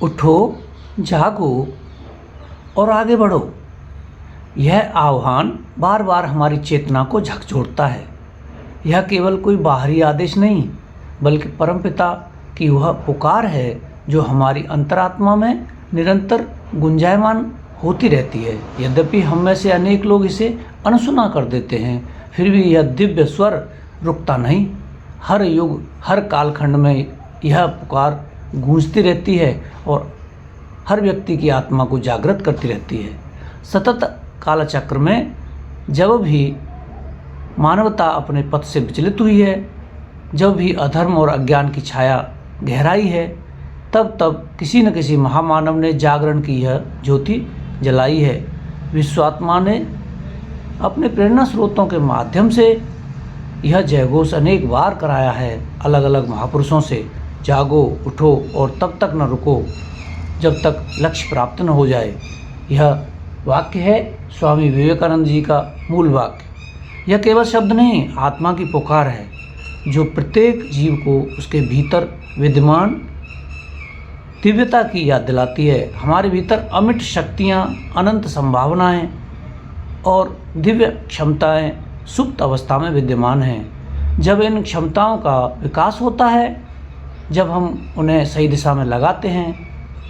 उठो, जागो और आगे बढ़ो। यह आह्वान बार बार हमारी चेतना को झकझोरता है। यह केवल कोई बाहरी आदेश नहीं, बल्कि परमपिता की वह पुकार है जो हमारी अंतरात्मा में निरंतर गुंजायमान होती रहती है। यद्यपि हम में से अनेक लोग इसे अनसुना कर देते हैं, फिर भी यह दिव्य स्वर रुकता नहीं। हर युग, हर कालखंड में यह पुकार गूंजती रहती है और हर व्यक्ति की आत्मा को जागृत करती रहती है। सतत कालचक्र में जब भी मानवता अपने पथ से विचलित हुई है, जब भी अधर्म और अज्ञान की छाया गहराई है, तब तब किसी न किसी महामानव ने जागरण की यह ज्योति जलाई है। विश्वात्मा ने अपने प्रेरणा स्रोतों के माध्यम से यह जयघोष अनेक बार कराया है, अलग अलग महापुरुषों से। जागो, उठो और तब तक न रुको जब तक लक्ष्य प्राप्त न हो जाए। यह वाक्य है स्वामी विवेकानंद जी का मूल वाक्य। यह केवल शब्द नहीं, आत्मा की पुकार है जो प्रत्येक जीव को उसके भीतर विद्यमान दिव्यता की याद दिलाती है। हमारे भीतर अमिट शक्तियाँ, अनंत संभावनाएं और दिव्य क्षमताएं सुप्त अवस्था में विद्यमान हैं। जब इन क्षमताओं का विकास होता है, जब हम उन्हें सही दिशा में लगाते हैं,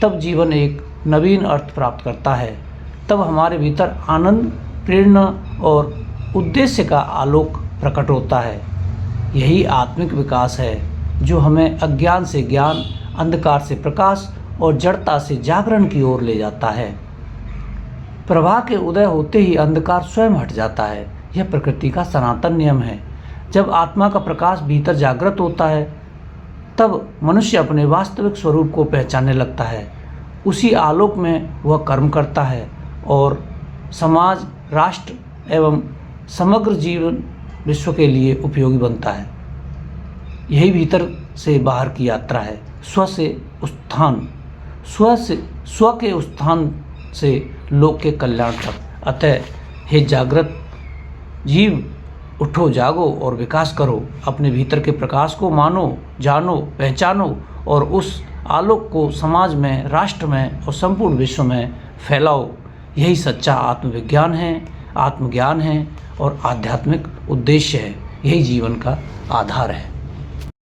तब जीवन एक नवीन अर्थ प्राप्त करता है। तब हमारे भीतर आनंद, प्रेरणा और उद्देश्य का आलोक प्रकट होता है। यही आत्मिक विकास है जो हमें अज्ञान से ज्ञान, अंधकार से प्रकाश और जड़ता से जागरण की ओर ले जाता है। प्रभा के उदय होते ही अंधकार स्वयं हट जाता है। यह प्रकृति का सनातन नियम है। जब आत्मा का प्रकाश भीतर जागृत होता है, तब मनुष्य अपने वास्तविक स्वरूप को पहचानने लगता है। उसी आलोक में वह कर्म करता है और समाज, राष्ट्र एवं समग्र जीवन विश्व के लिए उपयोगी बनता है। यही भीतर से बाहर की यात्रा है, स्व से उत्थान, स्व के उत्थान से लोक के कल्याण तक। अतः हे जागृत जीव, उठो, जागो और विकास करो। अपने भीतर के प्रकाश को मानो, जानो, पहचानो और उस आलोक को समाज में, राष्ट्र में और संपूर्ण विश्व में फैलाओ। यही सच्चा आत्मविज्ञान है, आत्मज्ञान है और आध्यात्मिक उद्देश्य है। यही जीवन का आधार है।